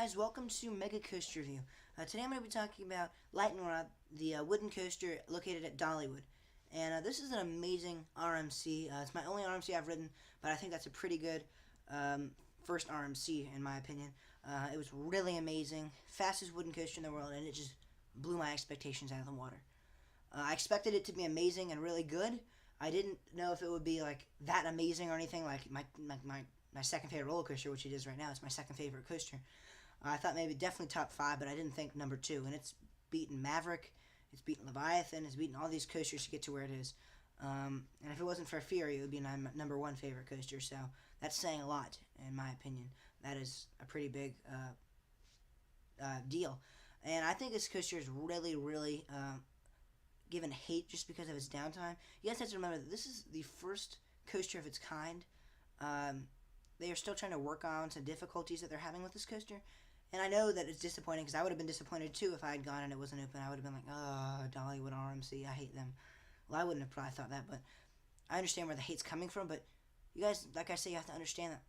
guys, welcome to Mega Coaster Review. Today I'm going to be talking about Lightning Rod, the wooden coaster located at Dollywood. And this is an amazing RMC. It's my only RMC I've ridden, but I think that's a pretty good first RMC in my opinion. It was really amazing, fastest wooden coaster in the world, and it just blew my expectations out of the water. I expected it to be amazing and really good. I didn't know if it would be like that amazing or anything like my second favorite roller coaster, which it is right now. It's my second favorite coaster. I thought maybe definitely top 5, but I didn't think number 2. And it's beaten Maverick, it's beaten Leviathan, it's beaten all these coasters to get to where it is. And if it wasn't for Fury, it would be my number 1 favorite coaster. So that's saying a lot, in my opinion. That is a pretty big deal. And I think this coaster is really given hate just because of its downtime. You guys have to remember that this is the first coaster of its kind. They are still trying to work on some difficulties that they're having with this coaster. And I know that it's disappointing because I would have been disappointed too if I had gone and it wasn't open. I would have been like, oh, Dollywood RMC, I hate them. Well, I wouldn't have probably thought that, but I understand where the hate's coming from. But you guys, like I say, you have to understand that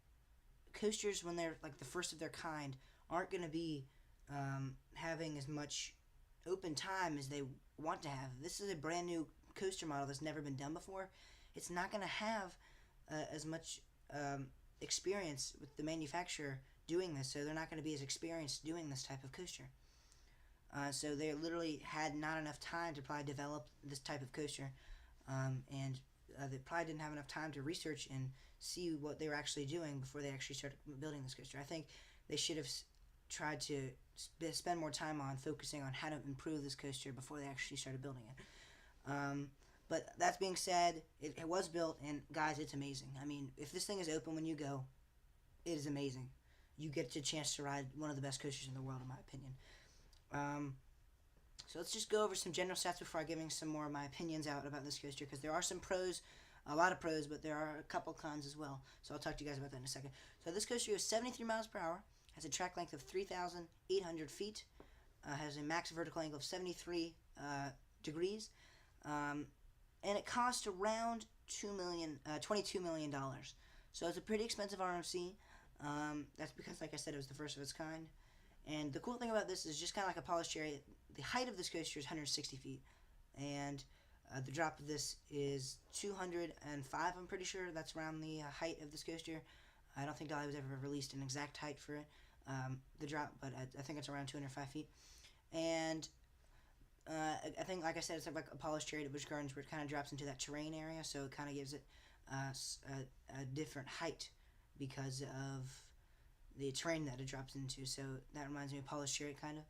coasters, when they're like the first of their kind, aren't going to be having as much open time as they want to have. This is a brand new coaster model that's never been done before. It's not going to have as much experience with the manufacturer doing this, so they're not going to be as experienced doing this type of coaster. So they literally had not enough time to probably develop this type of coaster, and they probably didn't have enough time to research and see what they were actually doing before they actually started building this coaster. I think they should have tried to spend more time on focusing on how to improve this coaster before they actually started building it. But that being said, it was built, and guys, it's amazing. I mean, if this thing is open when you go, it is amazing. You get a chance to ride one of the best coasters in the world, in my opinion. So let's just go over some general stats before I giving some more of my opinions out about this coaster, because there are some pros, a lot of pros, but there are a couple cons as well. So I'll talk to you guys about that in a second. So this coaster goes 73 miles per hour, has a track length of 3,800 feet, has a max vertical angle of 73 degrees, and it cost around $22 million. So it's a pretty expensive RMC. That's because, like I said, it was the first of its kind. And the cool thing about this is just kind of like a polished cherry. The height of this coaster is 160 feet, and the drop of this is 205. I'm pretty sure that's around the height of this coaster. I don't think Dolly was ever released an exact height for it, the drop, but I think it's around 205 feet. And I think, like I said, it's like a polished cherry to Busch Gardens, where it kind of drops into that terrain area, so it kind of gives it a different height because of the terrain that it drops into. So that reminds me of polished cherry, kind of.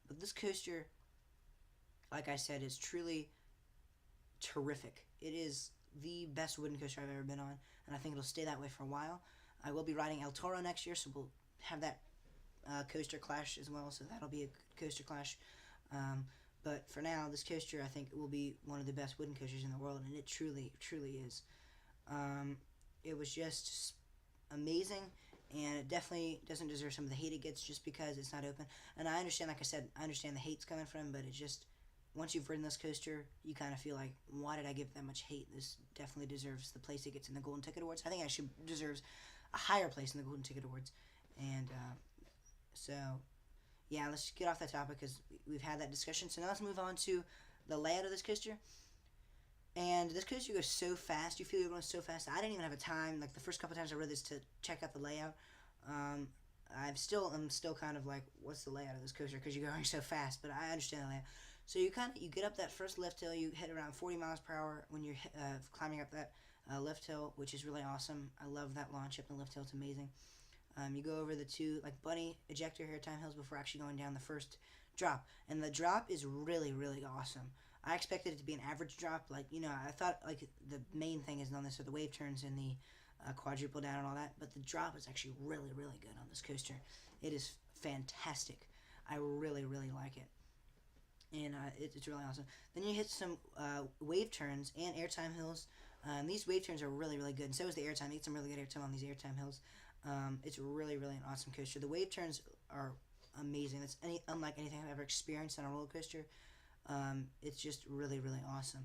But this coaster, like I said, is truly terrific. It is the best wooden coaster I've ever been on, and I think it'll stay that way for a while. I will be riding El Toro next year, so we'll have that coaster clash as well, so that'll be a good coaster clash. But for now, this coaster, I think, will be one of the best wooden coasters in the world, and it truly is. It was just amazing, and it definitely doesn't deserve some of the hate it gets just because it's not open. And I understand, like I said, I understand the hate's coming from, but it just, once you've ridden this coaster, you kind of feel like, why did I give that much hate? This definitely deserves the place it gets in the Golden Ticket Awards. I think it actually deserves a higher place in the Golden Ticket Awards. And so, yeah, let's get off that topic because we've had that discussion. So now let's move on to the layout of this coaster. And this coaster goes so fast. You feel you're going so fast. I didn't even have a time, like the first couple times I rode this, to check out the layout. I'm still kind of like, what's the layout of this coaster? Because you're going so fast. But I understand the layout. So you get up that first lift hill. You hit around 40 miles per hour when you're climbing up that lift hill, which is really awesome. I love that launch up the lift hill. It's amazing. You go over the 2 like bunny ejector hair time hills before actually going down the first drop, and the drop is really awesome. I expected it to be an average drop, like, you know, I thought like the main thing is on this are the wave turns and the quadruple down and all that, but the drop is actually really good on this coaster. It is fantastic. I really like it, and it's really awesome. Then you hit some wave turns and airtime hills. These wave turns are really good, and so is the airtime. You get some really good airtime on these airtime hills. It's really an awesome coaster. The wave turns are amazing. That's unlike anything I've ever experienced on a roller coaster. It's just really awesome.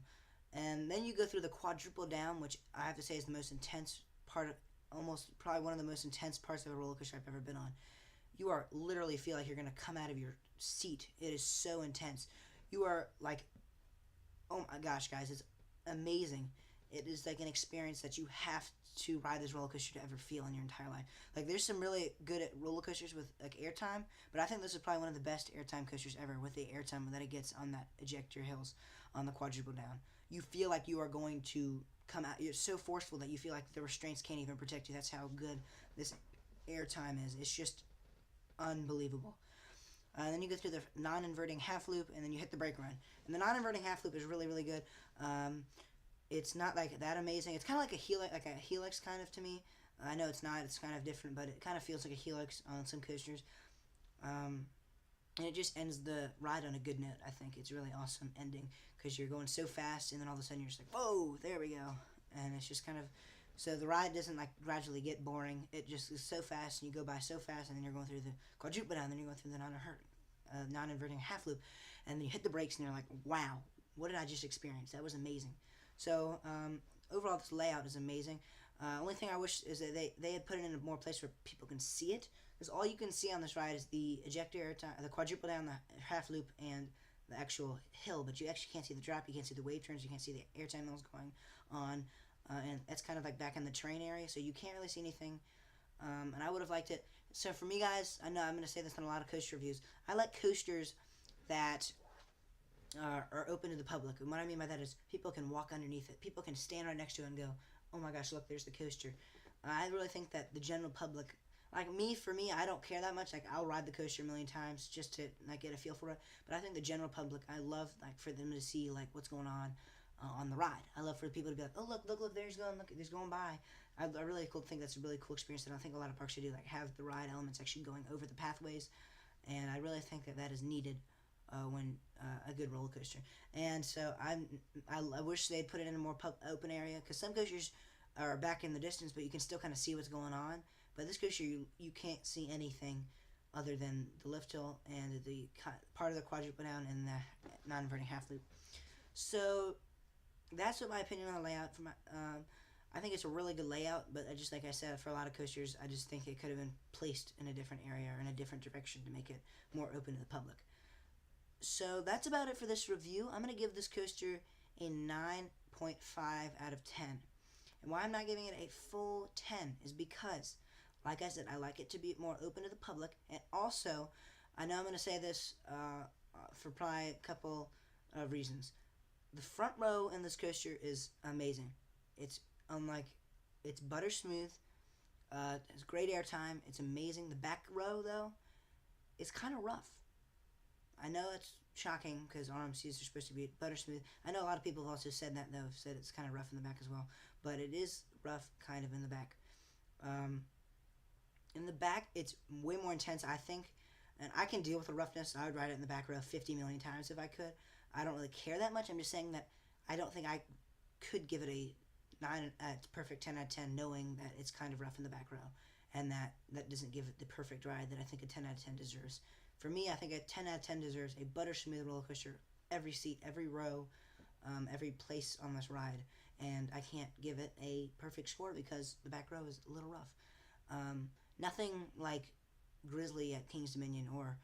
And then you go through the quadruple down, which I have to say is the most intense part of, almost probably one of the most intense parts of a roller coaster I've ever been on. you are literally feel like you're gonna come out of your seat. It is so intense. You are like, oh my gosh, guys, it's amazing. It is like an experience that you have to ride this roller coaster to ever feel in your entire life. Like, there's some really good roller coasters with like airtime, but I think this is probably one of the best airtime coasters ever with the airtime that it gets on that ejector hills on the quadruple down. You feel like you are going to come out. It's so forceful that you feel like the restraints can't even protect you. That's how good this airtime is. It's just unbelievable. And then you go through the non-inverting half loop, and then you hit the brake run. And the non-inverting half loop is really, really good. It's not like that amazing. It's kind of like a helix kind of to me. I know it's not. It's kind of different, but it kind of feels like a helix on some coasters. And it just ends the ride on a good note. I think it's really awesome ending because you're going so fast, and then all of a sudden you're just like, whoa, there we go. And it's just kind of, so the ride doesn't like gradually get boring. It just is so fast, and you go by so fast, and then you're going through the quadruple down, and then you're going through the non-inverting half loop, and then you hit the brakes, and you're like, wow, what did I just experience? That was amazing. So overall, this layout is amazing. Only thing I wish is that they had put it in a more place where people can see it. Because all you can see on this ride is the ejector airtime, the quadruple down, the half loop, and the actual hill. But you actually can't see the drop. You can't see the wave turns. You can't see the airtime mills going on. And that's kind of like back in the train area, so you can't really see anything. And I would have liked it. So for me, guys, I know I'm going to say this in a lot of coaster reviews. I like coasters that are open to the public. And what I mean by that is people can walk underneath it. People can stand right next to it and go, oh my gosh, look, there's the coaster. I really think that the general public, like me, for me, I don't care that much. Like, I'll ride the coaster a million times just to like get a feel for it. But I think the general public, I love like for them to see like what's going on the ride. I love for people to be like, oh look, there's going by. I really think that's a really cool experience that I think a lot of parks should do. Like have the ride elements actually going over the pathways, and I really think that is needed when a good roller coaster. And so I wish they'd put it in a more open area because some coasters are back in the distance, but you can still kind of see what's going on. But this coaster, you can't see anything other than the lift hill and the part of the quadruple down and the non-inverting half loop. So that's what my opinion on the layout. I think it's a really good layout, but like I said, for a lot of coasters, I just think it could have been placed in a different area or in a different direction to make it more open to the public. So that's about it for this review. I'm going to give this coaster a 9.5 out of 10. And why I'm not giving it a full 10 is because, like I said, I like it to be more open to the public. And also, I know I'm going to say this for probably a couple of reasons. The front row in this coaster is amazing. It's butter smooth. It's great airtime. It's amazing. The back row, though, is kind of rough. I know it's shocking because RMCs are supposed to be butter smooth. I know a lot of people have also said that, though, said it's kind of rough in the back as well. But it is rough kind of in the back. In the back, it's way more intense, I think. And I can deal with the roughness. I would ride it in the back row 50 million times if I could. I don't really care that much. I'm just saying that I don't think I could give it a perfect 10 out of 10 knowing that it's kind of rough in the back row. And that doesn't give it the perfect ride that I think a 10 out of 10 deserves. For me, I think a 10 out of 10 deserves a butter smooth roller coaster. Every seat, every row, every place on this ride. And I can't give it a perfect score because the back row is a little rough. Nothing like Grizzly at King's Dominion or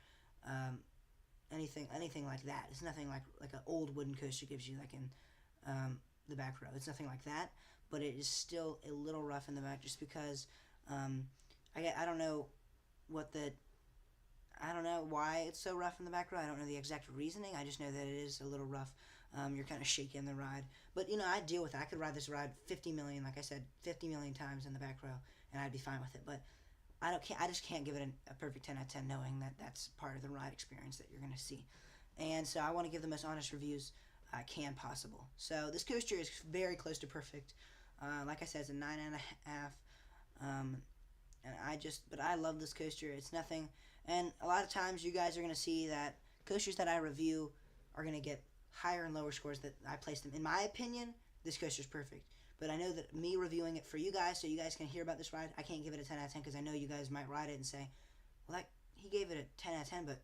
anything like that. It's nothing like an old wooden coaster gives you like in the back row. It's nothing like that, but it is still a little rough in the back just because I don't know I don't know why it's so rough in the back row. I don't know the exact reasoning. I just know that it is a little rough. You're kind of shaking the ride. But, I deal with it. I could ride this ride 50 million, like I said, 50 million times in the back row, and I'd be fine with it. But I just can't give it a perfect 10 out of 10 knowing that that's part of the ride experience that you're going to see. And so I want to give the most honest reviews I can possible. So this coaster is very close to perfect. Like I said, it's a 9.5. But I love this coaster. It's nothing. And a lot of times you guys are going to see that coasters that I review are going to get higher and lower scores that I place them. In my opinion, this coaster is perfect. But I know that me reviewing it for you guys so you guys can hear about this ride, I can't give it a 10 out of 10 because I know you guys might ride it and say, well, he gave it a 10 out of 10, but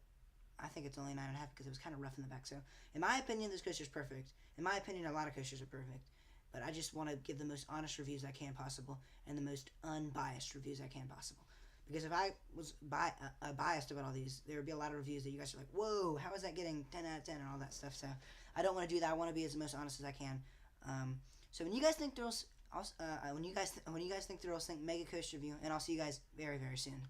I think it's only 9.5 because it was kind of rough in the back. So in my opinion, this coaster is perfect. In my opinion, a lot of coasters are perfect. But I just want to give the most honest reviews I can possible and the most unbiased reviews I can possible. Because if I was biased about all these, there would be a lot of reviews that you guys are like, whoa, how is that getting 10 out of 10 and all that stuff. So I don't want to do that. I want to be as most honest as I can. So when you guys think thrills, when you guys think thrills, think Mega Coaster Review, and I'll see you guys very, very soon.